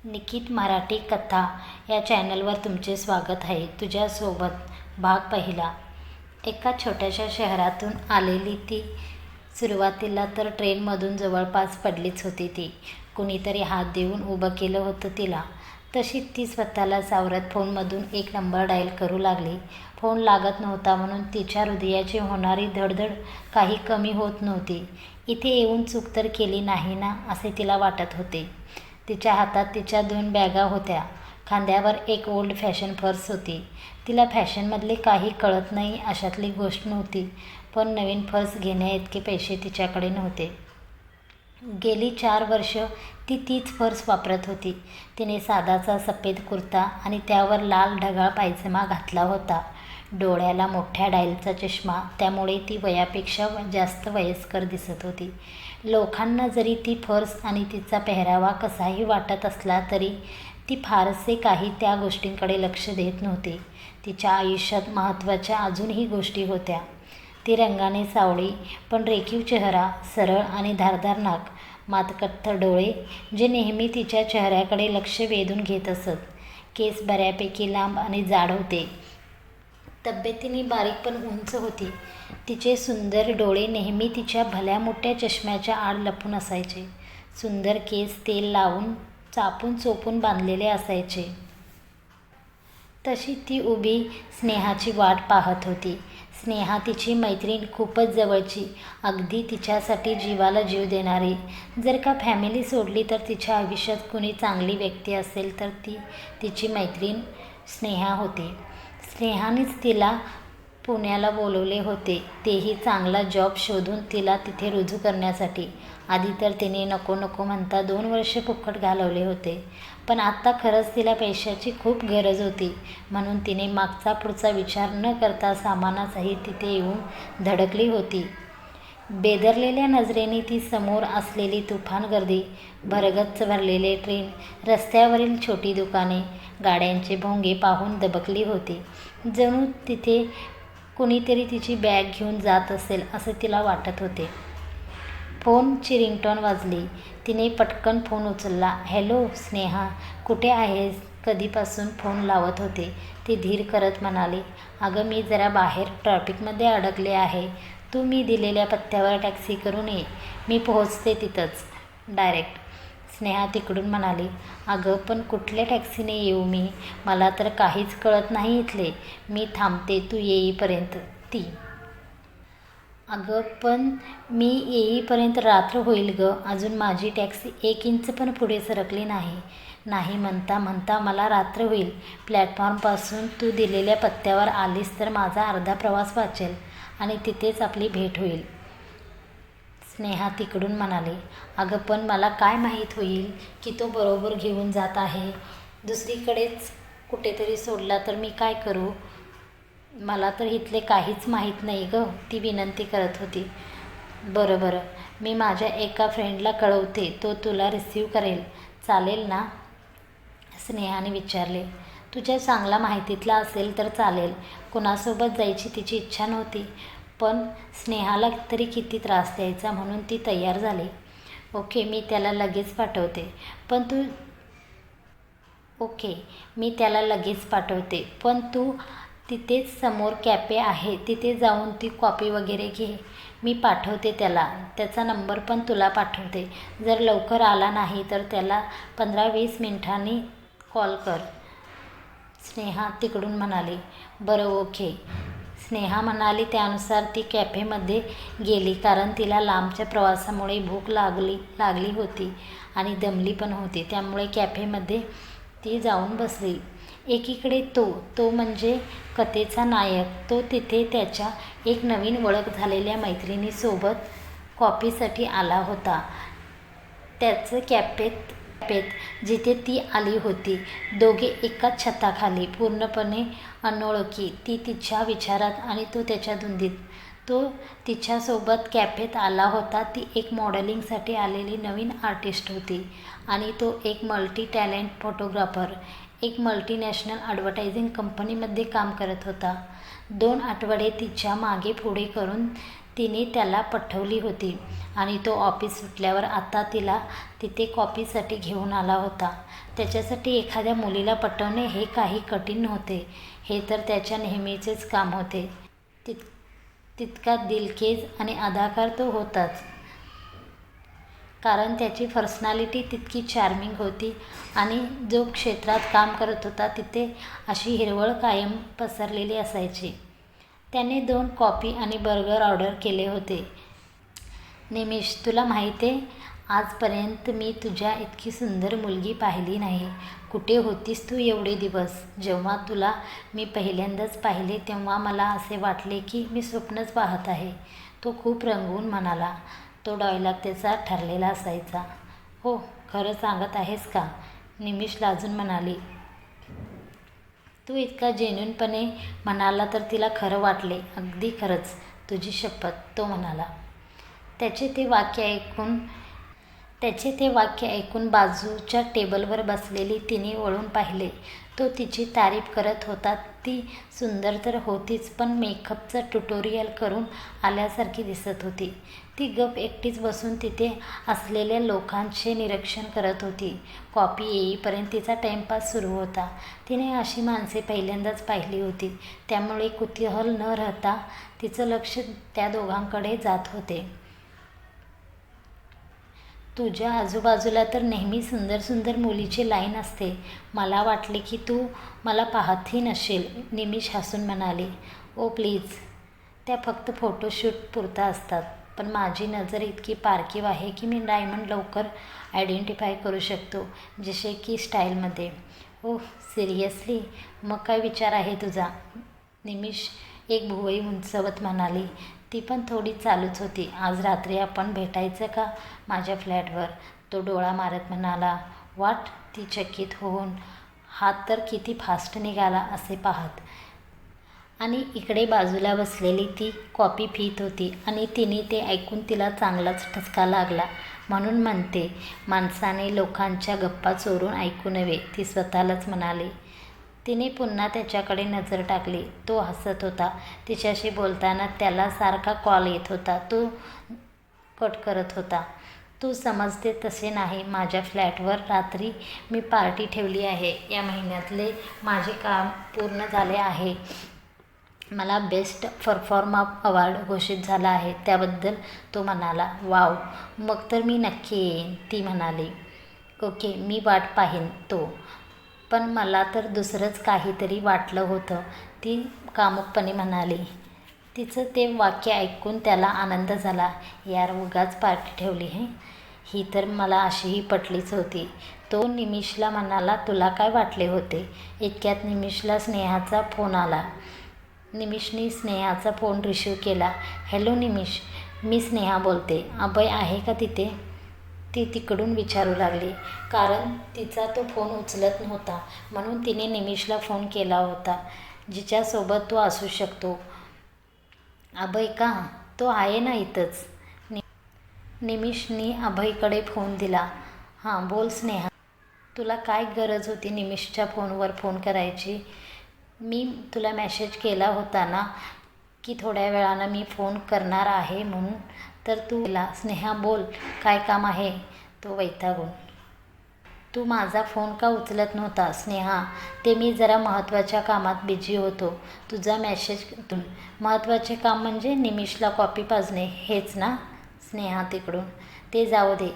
निकित मराठी कथा या चॅनलवर तुमचे स्वागत आहे. तुझ्यासोबत भाग पहिला. एका छोट्याशा शहरातून आलेली ती सुरुवातीला तर ट्रेनमधून जवळपास पडलीच होती. ती कुणीतरी हात देऊन उभं केलं होतं तिला. तशीच ती स्वतःला सावरत फोनमधून एक नंबर डायल करू लागली. फोन लागत नव्हता म्हणून तिच्या हृदयाची होणारी धडधड काही कमी होत नव्हती. इथे येऊन चूक तर केली नाही ना असे तिला वाटत होते. तिच्या हातात तिच्या 2 बॅगा होत्या. खांद्यावर एक ओल्ड फॅशन पर्स होती. तिला फॅशनमधले काही कळत नाही अशातली गोष्ट नव्हती, पण नवीन पर्स घेण्याइतके पैसे तिच्याकडे नव्हते. गेली 4 वर्ष ती तीच पर्स वापरत होती. तिने साधाचा सफेद कुर्ता आणि त्यावर लाल ढगाळ पायजमा घातला होता. डोळ्याला मोठ्या डायलचा चष्मा, त्यामुळे ती वयापेक्षा जास्त वयस्कर दिसत होती. लोकांना जरी ती पर्स आणि तिचा पेहरावा कसाही वाटत असला तरी ती फारसे काही त्या गोष्टींकडे लक्ष देत नव्हती. तिच्या आयुष्यात महत्त्वाच्या अजूनही गोष्टी होत्या. ती रंगाने सावळी पण रेखीव चेहरा, सरळ आणि धारदार नाक, मातकट्टर डोळे जे नेहमी तिच्या चेहऱ्याकडे लक्ष वेधून घेत असत. केस बऱ्यापैकी लांब आणि जाड होते. तब्येतीने बारीक पण उंच होती. तिचे सुंदर डोळे नेहमी तिच्या भल्या मोठ्या चष्म्याच्या आड लपून असायचे. सुंदर केस तेल लावून चापून चोपून बांधलेले असायचे. तशी ती उभी स्नेहाची वाट पाहत होती. स्नेहा तिची मैत्रीण, खूपच जवळची, अगदी तिच्यासाठी जीवाला जीव देणारी. जर का फॅमिली सोडली तर तिच्या आयुष्यात कुणी चांगली व्यक्ती असेल तर ती तिची मैत्रीण स्नेहा होती. स्नेहानेच तिला पुण्याला बोलवले होते, तेही चांगला जॉब शोधून तिला तिथे रुजू करण्यासाठी. आधी तर तिने नको नको म्हणता 2 वर्ष फुकट घालवले होते, पण आत्ता खरंच तिला पैशाची खूप गरज होती. म्हणून तिने मागचा पुढचा विचार न करता सामानासहित तिथे येऊन धडकली होती. बेदरलेल्या नजरेने ती समोर असलेली तुफान गर्दी, भरगच्च भरलेले ट्रेन, रस्त्यावरील छोटी दुकाने, गाड्यांचे भोंगे पाहून दबकली होती. जणू तिथे कुणीतरी तिची बॅग घेऊन जात असेल असे तिला वाटत होते. फोनची रिंगटोन वाजली. तिने पटकन फोन उचलला. हॅलो स्नेहा, कुठे आहेस? कधीपासून फोन लावत होते, ती धीर करत म्हणाली. अगं मी जरा बाहेर ट्रॅफिकमध्ये अडकले आहे. तू मी दिलेल्या पत्त्यावर टॅक्सी करून ये, मी पोहोचते तिथंच डायरेक्ट. स्नेहा तिकडून म्हणाली. अगं पण कुठल्या टॅक्सीने येऊ मी? मला तर काहीच कळत नाही इथले. मी थांबते तू येईपर्यंत. ती अगं पण मी येईपर्यंत रात्र होईल गं. अजून माझी टॅक्सी 1 इंच पण पुढे सरकली नाही. नाही म्हणता म्हणता मला रात्र होईल. प्लॅटफॉर्मपासून तू दिलेल्या पत्त्यावर आलीस तर माझा अर्धा प्रवास वाचेल आणि तिथेच आपली भेट होईल. स्नेहा तिकडून म्हणाली. अगं पण मला काय माहीत होईल की तो बरोबर घेऊन जात आहे. दुसरीकडेच कुठेतरी सोडला तर मी काय करू? मला तर इथले काहीच माहीत नाही गं, ती विनंती करत होती. बरं बरं, मी माझ्या एका फ्रेंडला कळवते, तो तुला रिसीव्ह करेल, चालेल ना? स्नेहाने विचारले. तुझ्या चांगला माहितीतला असेल तर चालेल. कुणासोबत जायची तिची इच्छा नव्हती, पण स्नेहाला तरी किती त्रास द्यायचा म्हणून ती तयार झाली. ओके मी त्याला लगेच पाठवते, पण तू तिथेच समोर कॅफे आहे, तिथे जाऊन ती कॉफी वगैरे घे. मी पाठवते त्याला, त्याचा नंबर पण तुला पाठवते. जर लवकर आला नाही तर त्याला 15-20 मिनिटांनी कॉल कर. स्नेहा तिकडून म्हणाली. बरं ओके. स्नेहा म्हणाली त्यानुसार ती कॅफेमध्ये गेली, कारण तिला लांबच्या प्रवासामुळे भूक लागली होती आणि दमली पण होती. त्यामुळे कॅफेमध्ये ती जाऊन बसली. एकीकडे तो म्हणजे कथेचा नायक, तो तिथे त्याच्या एक नवीन ओळख झालेल्या मैत्रिणीसोबत कॉफीसाठी आला होता. त्याचं कॅफेत जिथे ती आली होती. दोघे एकाच छताखाली, पूर्णपणे अनोळखी. ती तिच्या विचारात आणि तो त्याच्या धुंदीत. तो तिच्यासोबत कॅफेत आला होता. ती एक मॉडेलिंगसाठी आलेली नवीन आर्टिस्ट होती आणि तो एक मल्टी टॅलेंट फोटोग्राफर, एक मल्टीनॅशनल ॲडव्हर्टायझिंग कंपनीमध्ये काम करत होता. 2 आठवडे तिच्या मागे पुढे करून तिने त्याला पटवली होती आणि तो ऑफिस सुटल्यावर आता तिला तिथे कॉफीसाठी घेऊन आला होता. त्याच्यासाठी एखाद्या मुलीला पटवणे हे काही कठीण नव्हते. हे तर त्याच्या नेहमीचेच काम होते. तितका दिलखेच आणि अदाकार तो होताच, कारण त्याची पर्सनॅलिटी तितकी चार्मिंग होती आणि जो क्षेत्रात काम करत होता तिथे अशी हिरवळ कायम पसरलेली असायची. त्याने 2 कॉफी आणि बर्गर ऑर्डर केले होते. निमिष, तुला माहीत आहे, आजपर्यंत मी तुझ्या इतकी सुंदर मुलगी पाहिली नाही. कुठे होतीस तू एवढे दिवस? जेव्हा तुला मी पहिल्यांदाच पाहिले तेव्हा मला असे वाटले की मी स्वप्नच पाहत आहे. तो खूप रंगवून म्हणाला. तो डायलॉग त्याचा ठरलेला असायचा. हो, खरं सांगत आहेस का? निमिष लाजून म्हणाली. तू इतका जेन्युइनपणे म्हणाला तर तिला खरं वाटले. अगदी खरंच, तुझी शपथ, तो म्हणाला. त्याचे ते वाक्य ऐकून बाजूच्या टेबलवर बसलेली तिने वळून पाहिले. तो तिची तारीफ करत होता. ती सुंदर तर होतीच, पण मेकअपचं ट्युटोरियल करून आल्यासारखी दिसत होती. ती गप एकटीच बसून तिथे असलेल्या लोकांचे निरीक्षण करत होती. कॉफी येईपर्यंत तिचा टाईमपास सुरू होता. तिने अशी माणसे पहिल्यांदाच पाहिली होती, त्यामुळे कुतूहल न राहता तिचं लक्ष त्या दोघांकडे जात होते. तुझ्या आजूबाजूला तर नेहमी सुंदर सुंदर मुलीची लाईन असते. मला वाटले की तू मला पाहतही नसशील, निमिष हसून म्हणाली. ओ प्लीज, त्या फक्त फोटोशूट पुरता असतात. पण माझी नजर इतकी पारखीव आहे की मी डायमंड लवकर आयडेंटिफाय करू शकतो, जसे की स्टाईलमध्ये. ओह, सिरियसली? मग काय विचार आहे तुझा? निमिष एक भुवई उंचावत म्हणाली. ती पण थोडी चालूच होती. आज रात्री आपण भेटायचं का माझ्या फ्लॅटवर? तो डोळा मारत म्हणाला. व्हॉट? ती चकित होऊन हात तर किती फास्ट निघाला असे पाहत. आणि इकडे बाजूला बसलेली ती कॉफी पीत होती आणि तिने ते ऐकून तिला चांगलाच ठसका लागला. म्हणून म्हणते, माणसाने लोकांच्या गप्पा चोरून ऐकू नये, ती स्वतःलाच म्हणाली. तिने पुन्हा त्याच्याकडे नजर टाकली. तो हसत होता. तिच्याशी बोलताना त्याला सारखा कॉल येत होता. तो कट करत होता. तू समजते तसे नाही. माझ्या फ्लॅटवर रात्री मी पार्टी ठेवली आहे. या महिन्यातले माझे काम पूर्ण झाले आहे. मला बेस्ट परफॉर्मर अवॉर्ड घोषित झाला आहे. त्याबद्दल तो म्हणाला. वाव, मग तर मी नक्की येईन, ती म्हणाली. ओके, मी वाट पाहीन. तो पण मला तर दुसरंच काहीतरी वाटलं होतं, ती कामुकपणे म्हणाली. तिचं ते वाक्य ऐकून त्याला आनंद झाला. यार, उगाच पार्टी ठेवली हे, ही तर मला अशीही पटलीच होती. तो निमिषला म्हणाला. तुला काय वाटले होते? इतक्यात निमिषला स्नेहाचा फोन आला. निमिषने स्नेहाचा फोन रिसीव्ह केला. हॅलो निमिष, मी स्नेहा बोलते. अभय आहे का तिथे? ती तिकडून विचारू लागली, कारण तिचा तो फोन उचलत नव्हता. म्हणून तिने निमिषला फोन केला होता, जिच्यासोबत तो असू शकतो. अभय का? तो आहे ना इथंच. निमिषने अभयकडे फोन दिला. हां, बोल स्नेहा. तुला काय गरज होती निमिषच्या फोनवर फोन करायची? मी तुला मेसेज केला होता ना की थोड्या वेळानं मी फोन करणार आहे म्हणून, तर तू केला. स्नेहा बोल, काय काम आहे? तो वैतागून. तू माझा फोन का उचलत नव्हता? स्नेहा, ते मी जरा महत्त्वाच्या कामात बिझी होतो. तुझा मेसेज महत्त्वाचे काम म्हणजे निमिषला कॉफी पाजणे, हेच ना? स्नेहा तिकडून. ते जाऊ दे.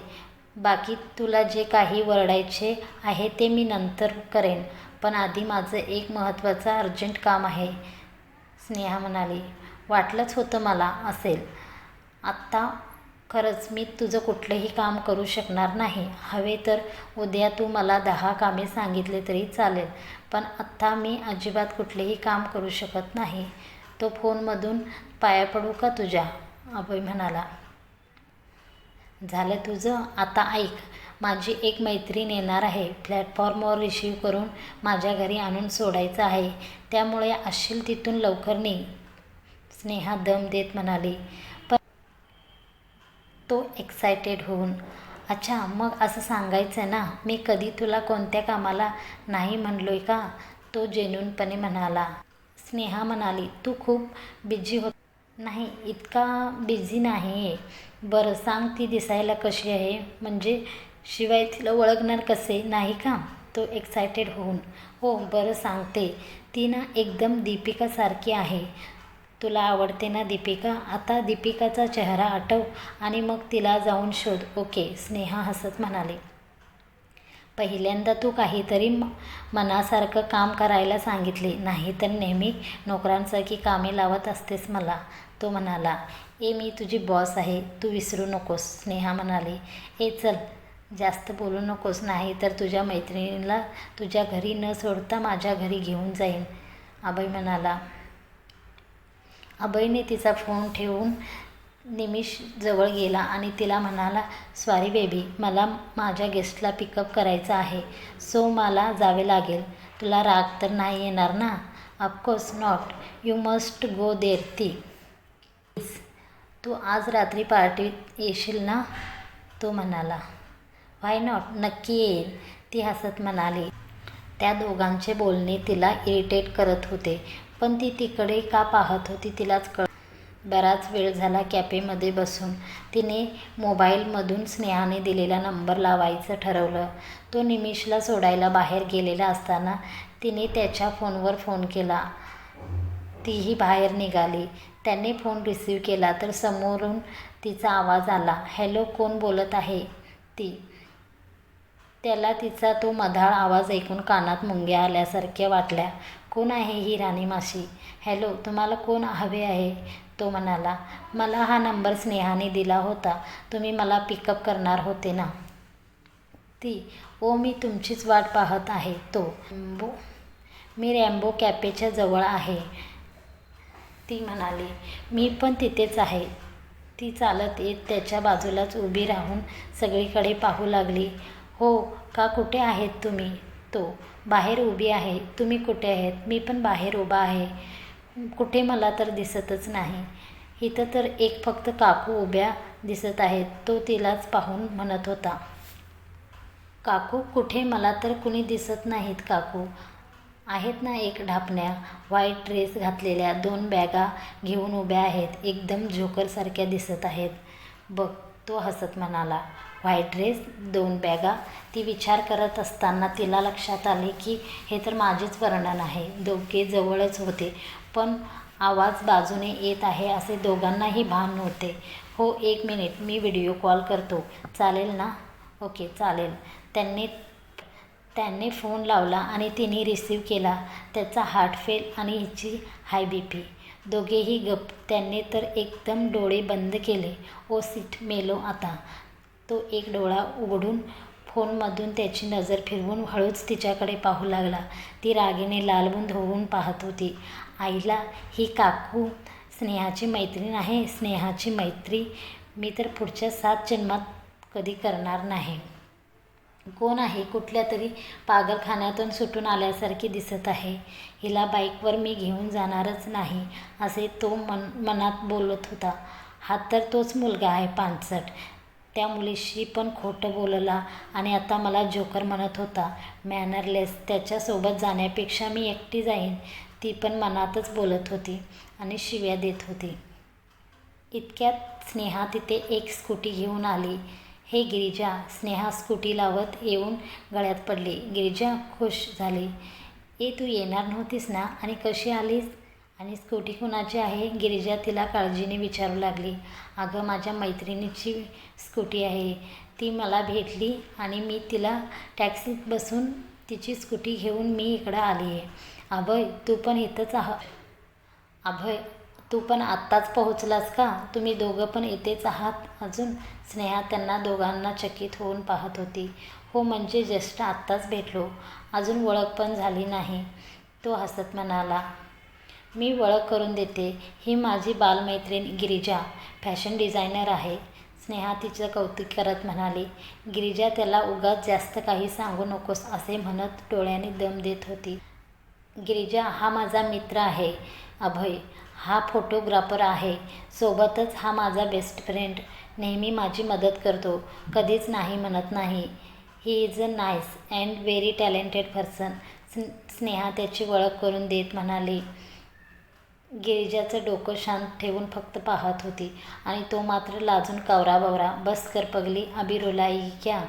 बाकी तुला जे काही वरडायचे आहे ते मी नंतर करेन, पण आधी माझं एक महत्त्वाचं अर्जंट काम आहे, स्नेहा म्हणाली. वाटलंच होतं मला असेल. आत्ता खरंच मी तुझं कुठलंही काम करू शकणार नाही. हवे तर उद्या तू मला 10 कामे सांगितले तरी चालेल, पण आत्ता मी अजिबात कुठलेही काम करू शकत नाही. तो फोनमधून पाया पडू का तुझ्या? अभय म्हणाला. झालं तुझं? आता ऐक, माझी एक मैत्रीण येणार आहे. प्लॅटफॉर्मवर रिसीव्ह करून माझ्या घरी आणून सोडायचं आहे. त्यामुळे असशील तिथून लवकर निघ, स्नेहा दम देत म्हणाली. पण तो एक्सायटेड होऊन, अच्छा, मग असं सांगायचं ना, मी कधी तुला कोणत्या कामाला नाही म्हणलोय का? तो जेन्युइनपणे म्हणाला. स्नेहा म्हणाली. तू खूप बिझी नाही, इतका बिझी नाही आहे. बरं सांग, ती दिसायला कशी आहे? म्हणजे शिवाय तिला ओळखणार कसे, नाही का? तो एक्सायटेड होऊन. हो बरं सांगते. ती ना एकदम दीपिकासारखी आहे. तुला आवडते ना दीपिका? आता दीपिकाचा चेहरा आठव आणि मग तिला जाऊन शोध. ओके, स्नेहा हसत म्हणाली. पहिल्यांदा तू काहीतरी मनासारखं काम करायला सांगितले, नाही तर नेहमी नोकरांसारखी कामे लावत असतेस मला, तो म्हणाला. मी तुझी बॉस आहे, तू विसरू नकोस, स्नेहा म्हणाली. चल, जास्त बोलू नकोस, नाही तर तुझ्या मैत्रिणीला तुझ्या घरी न सोडता माझ्या घरी घेऊन जाईन, अभय म्हणाला. अभयने तिचा फोन ठेवून निमिष जवळ गेला आणि तिला म्हणाला, सॉरी बेबी, मला माझ्या गेस्टला पिकअप करायचं आहे, सो मला जावे लागेल. तुला राग तर नाही येणार ना? Of course not, you must go there. ती, प्लीज, तू आज रात्री पार्टीत येशील ना, तो म्हणाला. व्हाय नॉट, नक्की येईल, ती हसत म्हणाली. त्या दोघांचे बोलणे तिला इरिटेट करत होते, पण ती तिकडे का पाहत होती तिलाच कळत. बराच वेळ झाला कॅफेमध्ये बसून तिने मोबाईलमधून स्नेहाने दिलेला नंबर लावायचं ठरवलं. तो निमिषला सोडायला बाहेर गेलेला असताना तिने त्याच्या फोनवर फोन केला. तीही बाहेर निघाली. त्याने फोन रिसीव्ह केला तर समोरून तिचा आवाज आला. हॅलो, कोण बोलत आहे? ती. त्याला तिचा तो मधाळ आवाज ऐकून कानात मुंग्या आल्यासारख्या वाटल्या. कोण आहे ही राणी माशी? हॅलो, तुम्हाला कोण हवे आहे? तो म्हणाला. मला हा नंबर स्नेहाने दिला होता, तुम्ही मला पिकअप करणार होते ना? ती. मी तुमचीच वाट पाहत आहे. तो. मी रॅम्बो कॅफेच्या जवळ आहे, ती म्हणाली. मी पण तिथेच आहे. ती चालत येत त्याच्या बाजूलाच उभी राहून सगळीकडे पाहू लागली. हो का, कुठे आहेत तुम्ही? तो. बाहेर उभी आहे. तुम्ही कुठे आहेत? मी पण बाहेर उभा आहे. कुठे, मला तर दिसतच नाही. इथं तर एक फक्त काकू उभ्या दिसत आहेत, तो तिलाच पाहून म्हणत होता. काकू कुठे? मला तर कुणी दिसत नाहीत. काकू आहेत ना, एक ढापण्या व्हाईट ड्रेस घातलेल्या 2 बॅगा घेऊन उभ्या आहेत, एकदम जोकरसारख्या दिसत आहेत बघ, तो हसत म्हणाला. व्हाईट ड्रेस, 2 बॅगा? ती विचार करत असताना तिला लक्षात आले की हे तर माझेच वर्णन आहे. दोघे जवळच होते, पण आवाज बाजूने येत आहे असे दोघांनाही भान नव्हते. हो, 1 मिनिट, मी व्हिडिओ कॉल करतो, चालेल ना? ओके, चालेल. त्याने फोन लावला आणि तिने रिसीव्ह केला. त्याचा हार्ट फेल आणि हिची हाय BP. दोघेही गप्प. त्याने तर एकदम डोळे बंद केले. ओ शिट, मेलो आता. तो एक डोळा उघडून फोनमधून त्याची नजर फिरवून हळूच तिच्याकडे पाहू लागला. ती रागीने लालबुंद होऊन पाहत होती. आईला, ही काकू स्नेहाची मैत्रीण आहे. स्नेहाची मैत्री मी तर पुढच्या 7 जन्मात कधी करणार नाही. कोण आहे? कुठल्या तरी पागलखान्यातून सुटून आल्यासारखी दिसत आहे. हिला बाईकवर मी घेऊन जाणारच नाही, असे तो मनात बोलत होता. हा तर तोच मुलगा आहे पानसट. त्या मुलीशी पण खोटं बोलला आणि आता मला जोकर म्हणत होता. मॅनरलेस. त्याच्यासोबत जाण्यापेक्षा मी एकटी जाईन, ती पण मनातच बोलत होती आणि शिव्या देत होती. इतक्यात स्नेहा तिथे एक स्कूटी घेऊन आली. हे गिरिजा, स्नेहा स्कूटी लावत येऊन गळ्यात पडली. गिरिजा खुश झाली. तू येणार नव्हतीस ना, आणि कशी आलीस? आणि स्कूटी कुणाची आहे? गिरिजा तिला काळजीने विचारू लागली. अगं, माझ्या मैत्रिणीची स्कूटी आहे. ती मला भेटली आणि मी तिला टॅक्सीत बसून तिची स्कूटी घेऊन मी इकडं आली आहे. अभय, तू पण इथंच आहात? अभय, तू पण आत्ताच पोहोचलास का? तुम्ही दोघं पण इथेच आहात अजून? स्नेहा त्यांना दोघांना चकित होऊन पाहत होती. हो, म्हणजे जस्ट आत्ताच भेटलो, अजून ओळख पण झाली नाही, तो हसत म्हणाला. मी ओळख करून देते. ही माझी बालमैत्रीण गिरिजा, फॅशन डिझायनर आहे, स्नेहा तिचं कौतुक करत म्हणाली. गिरिजा त्याला उगाच जास्त काही सांगू नकोस असे म्हणत डोळ्याने दम देत होती. गिरिजा, हा माझा मित्र आहे अभय. हा फोटोग्राफर आहे. सोबतच हा माझा बेस्ट फ्रेंड. नेहमी माझी मदत करतो, कधीच नाही म्हणत नाही. He is a nice and very talented person. Sneha त्याची ओळख करून देत म्हणाली. गिरिजाचं डोकं शांत ठेवून फक्त पाहत होती आणि तो मात्र लाजून कावराबावरा. बस कर पगली, अभी रुलाई क्या?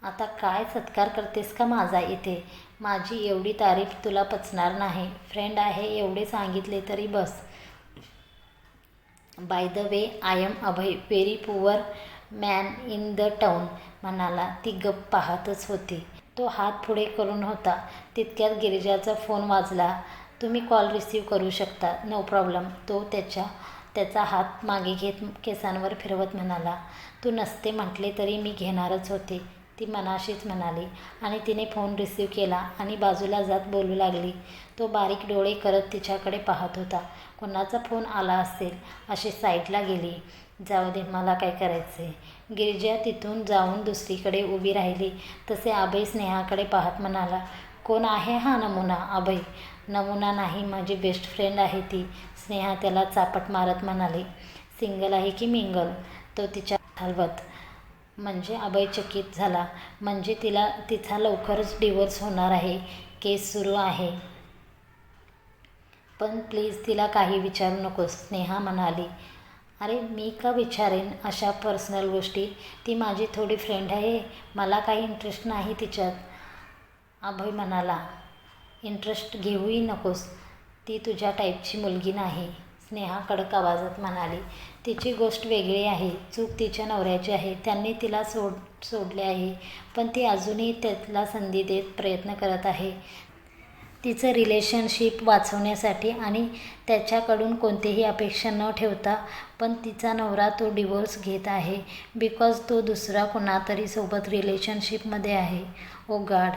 आता काय सत्कार करतेस का माझा इथे? माझी एवढी तारीफ तुला पचणार नाही. फ्रेंड आहे एवढे सांगितले तरी बस. By the way, I am Abhay, very poor man in the town, म्हणाला. ती गप्प पाहतच होती. तो हात पुढे करून होता तितक्यात गिरिजाचा फोन वाजला. तुम्ही कॉल रिसीव्ह करू शकता, नो प्रॉब्लेम, तो त्याचा हात मागे घेत केसांवर फिरवत म्हणाला. तू नसते म्हटले तरी मी घेणारच होते, ती मनाशीच म्हणाली आणि तिने फोन रिसीव्ह केला आणि बाजूला जात बोलू लागली. तो बारीक डोळे करत तिच्याकडे पाहत होता. कोणाचा फोन आला असेल अशी साईडला गेली. जाऊ दे, मला काय करायचे. गिरिजा तिथून जाऊन दुसरीकडे उभी राहिली तसे अभय स्नेहाकडे पाहत म्हणाला. कोण आहे हा नमुना? अभय. नमुना नाही, माझी बेस्ट फ्रेंड आहे ती, स्नेहा त्याला चापट मारत म्हणाली. सिंगल आहे की मिंगल? तो तिच्या हलवत. म्हणजे अभय चकित झाला. म्हणजे तिचा लवकरच डिवोर्स होणार आहे, केस सुरू आहे. पण प्लीज तिला काही विचारू नकोस, स्नेहा म्हणाली. अरे मी का विचारेन अशा पर्सनल गोष्टी? ती माझी थोडी फ्रेंड आहे, मला काही इंटरेस्ट नाही तिच्यात, अभय म्हणाला. इंटरेस्ट घेऊही नकोस, ती तुझ्या टाईपची मुलगी नाही, स्नेहा कडक आवाजात म्हणाली. तिची गोष्ट वेगळी आहे, चूक तिच्या नवऱ्याची आहे, त्यांनी तिला सोडले आहे, पण ती अजूनही त्याला संधी देत प्रयत्न करत आहे तिचं रिलेशनशिप वाचवण्यासाठी आणि त्याच्याकडून कोणतीही अपेक्षा न ठेवता. पण तिचा नवरा तो डिवोर्स घेत आहे बिकॉज तो दुसरा कोणातरी सोबत रिलेशनशिपमध्ये आहे. ओ गॉड.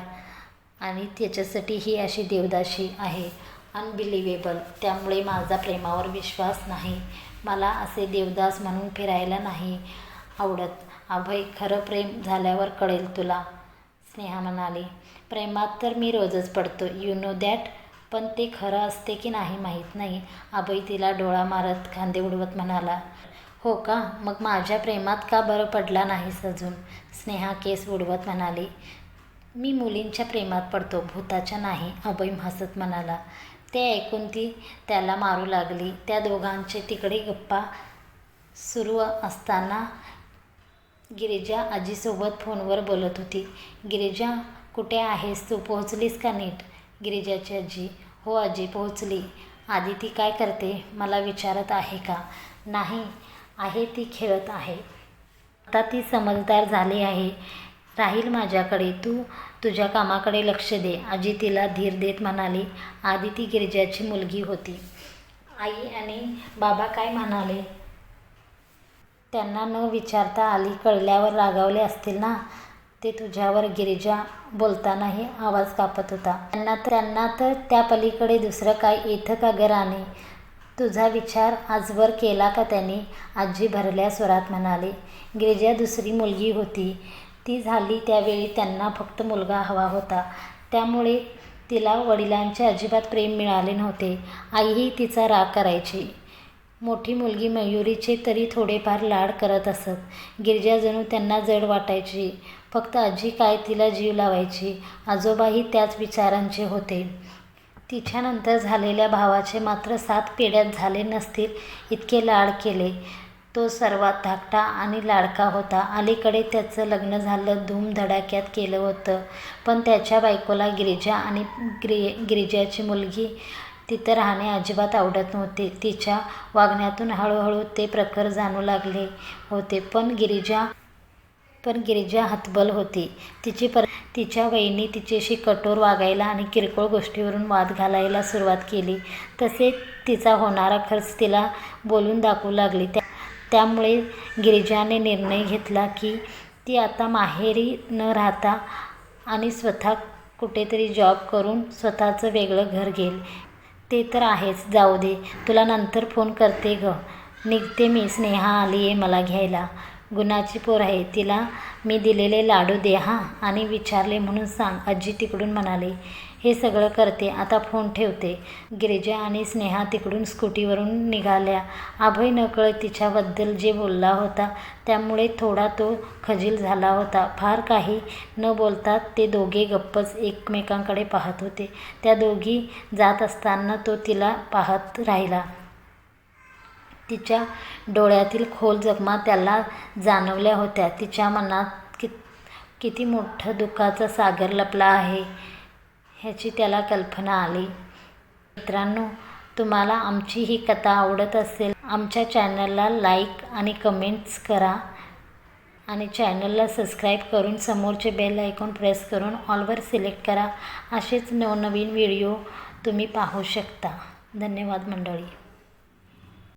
आणि त्याच्यासाठी ही अशी देवदासी आहे. अनबिलिव्हेबल. त्यामुळे माझा प्रेमावर विश्वास नाही. मला असे देवदास म्हणून फिरायला नाही आवडत. अभय, खरं प्रेम झाल्यावर कळेल तुला, स्नेहा म्हणाली. प्रेमात तर मी रोजच पडतो, यू नो दॅट, पण ते खरं असते की नाही माहीत नाही, अभय तिला डोळा मारत खांदे उडवत म्हणाला. हो का? मग माझ्या प्रेमात का बरं पडला नाहीस अजून? स्नेहा केस उडवत म्हणाली. मी मुलींच्या प्रेमात पडतो, भूताच्या नाही, अभय हसत म्हणाला. ते ऐकून ती त्याला मारू लागली. त्या दोघांचे तिकडे गप्पा सुरू असताना गिरिजा आजीसोबत फोनवर बोलत होती. गिरिजा, कुठे आहेस तू? पोहोचलीस का नीट? गिरिजाची आजी. हो आजी, पोहोचली. आदिती काय करते? मला विचारत आहे का? नाही आहे, ती खेळत आहे. आता ती समजदार झाली आहे, राहील माझ्याकडे. तू तुझ्या कामाकडे लक्ष दे, आजी तिला धीर देत म्हणाली. आदिती गिरिजाची मुलगी होती. आई आणि बाबा काय म्हणाले? त्यांना न विचारता आली, कळल्यावर रागावले असतील ना ते तुझ्यावर? गिरिजा बोलतानाही आवाज कापत होता. त्यांना तर त्या पलीकडे दुसरं काय येतं का ग राणी? तुझा विचार आजवर केला का त्यांनी? आजी भरल्या स्वरात म्हणाली. गिरिजा दुसरी मुलगी होती, ती झाली त्यावेळी त्यांना फक्त मुलगा हवा होता, त्यामुळे तिला वडिलांचे अजिबात प्रेम मिळाले नव्हते. आईही तिचा राग करायची. मोठी मुलगी मयुरीचे तरी थोडेफार लाड करत असत. गिरिजा जणू त्यांना जड वाटायची. फक्त आजी काय तिला जीव लावायची. आजोबाही त्याच विचारांचे होते. तिच्यानंतर झालेल्या भावाचे मात्र 7 पिढ्यात झाले नसतील इतके लाड केले. तो सर्वात धाकटा आणि लाडका होता. अलीकडे त्याचं लग्न झालं, धूमधडाक्यात केलं होतं, पण त्याच्या बायकोला गिरिजा आणि गिरिजाची मुलगी तिथं राहणे अजिबात आवडत नव्हते. तिच्या वागण्यातून हळूहळू ते प्रखर जाणू लागले होते. पण गिरिजा हतबल होती. तिच्या वहिनी तिच्याशी कठोर वागायला आणि किरकोळ गोष्टीवरून वाद घालायला सुरुवात केली. तसे तिचा होणारा खर्च तिला बोलून दाखवू लागली. त्यामुळे गिरिजाने निर्णय घेतला की ती आता माहेरी न राहता आणि स्वतः कुठेतरी जॉब करून स्वतःचं वेगळं घर घेईल. ते तर आहेच. जाऊ दे, तुला नंतर फोन करते ग. निघते मी, स्नेहा आली आहे मला घ्यायला. गुणाची पोर आहे, तिला मी दिलेले लाडू दे हां आणि विचारले म्हणून सांग, आजी तिकडून म्हणाली. हे सगळं करते, आता फोन ठेवते. गिरिजा आणि स्नेहा तिकडून स्कूटीवरून निघाल्या. अभय नकळत तिच्याबद्दल जे बोलला होता त्यामुळे थोडा तो खजील झाला होता. फार काही न बोलता ते दोघे गप्पच एकमेकांकडे पाहत होते. त्या दोघी जात असताना तो तिला पाहत राहिला. तिच्या डोळ्यातील खोल जखमा त्याला जाणवल्या होत्या. तिच्या मनात किती मोठं दुःखाचा सागर लपला आहे ह्याची त्याला कल्पना आली. मित्रांनो, तुम्हाला आमची ही कथा आवडत असेल आमच्या चॅनलला लाईक आणि कमेंट्स करा आणि चॅनलला सबस्क्राईब करून समोरचे बेल आयकॉन प्रेस करून ऑलवर सिलेक्ट करा. असेच नवनवीन व्हिडिओ तुम्ही पाहू शकता. धन्यवाद मंडळी.